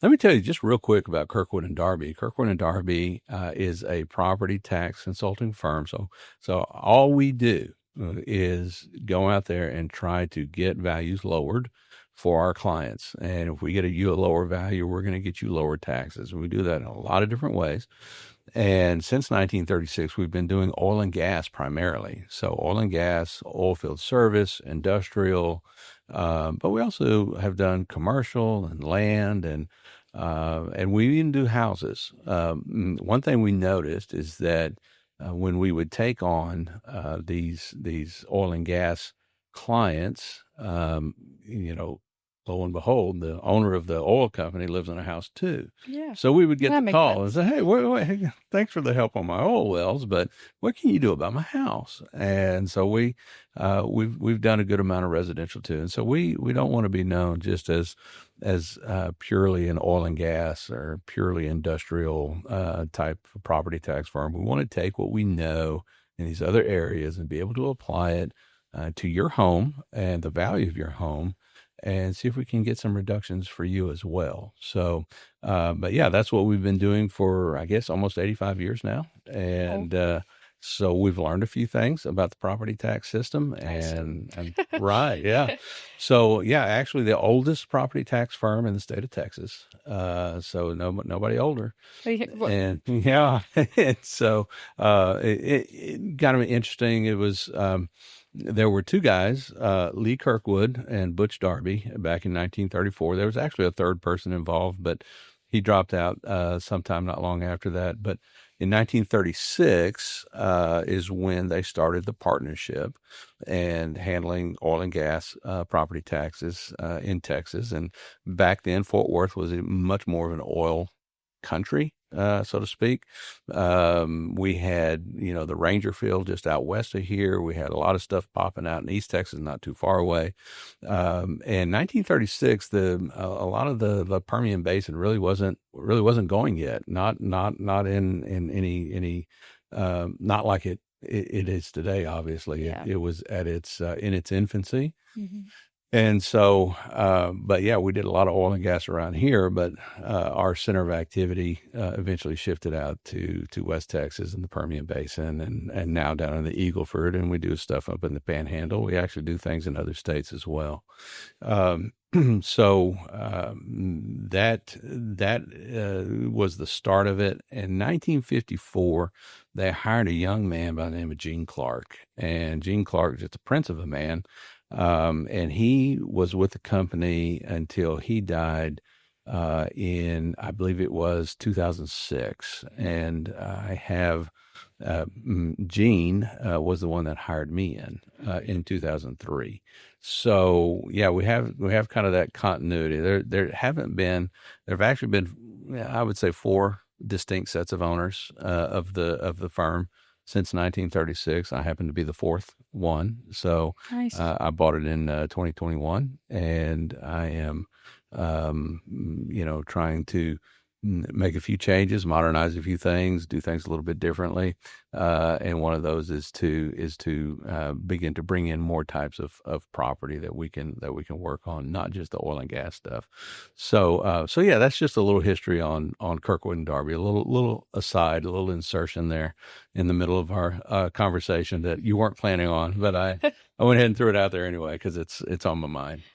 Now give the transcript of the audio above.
Let me tell you just real quick about Kirkwood and Darby. Kirkwood and Darby is a property tax consulting firm. So all we do is go out there and try to get values lowered for our clients. And if we get you a lower value, we're going to get you lower taxes. We do that in a lot of different ways. And since 1936, we've been doing oil and gas primarily. So oil and gas, oil field service, industrial, but we also have done commercial and land, and we even do houses. One thing we noticed is that when we would take on these oil and gas clients, lo and behold, the owner of the oil company lives in a house too. Yeah. So we would get That the makes call and sense. say, "Hey, hey, thanks for the help on my oil wells, but what can you do about my house?" And so we've done a good amount of residential too, and so we don't want to be known just as purely an oil and gas or purely industrial type of property tax firm. We want to take what we know in these other areas and be able to apply it to your home and the value of your home, and see if we can get some reductions for you as well. So, but yeah, that's what we've been doing for, I guess, almost 85 years now. Oh, And so we've learned a few things about the property tax system nice. and right. Yeah. So yeah, actually the oldest property tax firm in the state of Texas. So nobody older. And yeah, and so it kind of interesting. It was, there were two guys, Lee Kirkwood and Butch Darby, back in 1934. There was actually a third person involved, but he dropped out sometime not long after that. But in 1936 is when they started the partnership and handling oil and gas property taxes in Texas. And back then, Fort Worth was much more of an oil country, so to speak. We had, the Ranger Field just out west of here. We had a lot of stuff popping out in East Texas, not too far away. And 1936, a lot of the Permian Basin really wasn't going yet. Not in any not like it is today. Obviously, Yeah. it was at its in its infancy. Hmm. And so, but yeah, we did a lot of oil and gas around here, but our center of activity eventually shifted out to West Texas and the Permian Basin, and now down in the Eagleford, and we do stuff up in the Panhandle. We actually do things in other states as well. Um, so that was the start of it. In 1954, they hired a young man by the name of Gene Clark, and Gene Clark is just a prince of a man. And he was with the company until he died in, I believe it was 2006. And I have Gene was the one that hired me in 2003. So yeah, we have kind of that continuity. There've actually been, I would say, four distinct sets of owners of the firm since 1936. I happen to be the fourth one. So Nice. I bought it in 2021, and I am, trying to make a few changes, modernize a few things, do things a little bit differently. And one of those is to begin to bring in more types of property that we can work on, not just the oil and gas stuff. So yeah, that's just a little history on Kirkwood and Darby. A little aside, a little insertion there in the middle of our conversation that you weren't planning on, but I went ahead and threw it out there anyway because it's on my mind.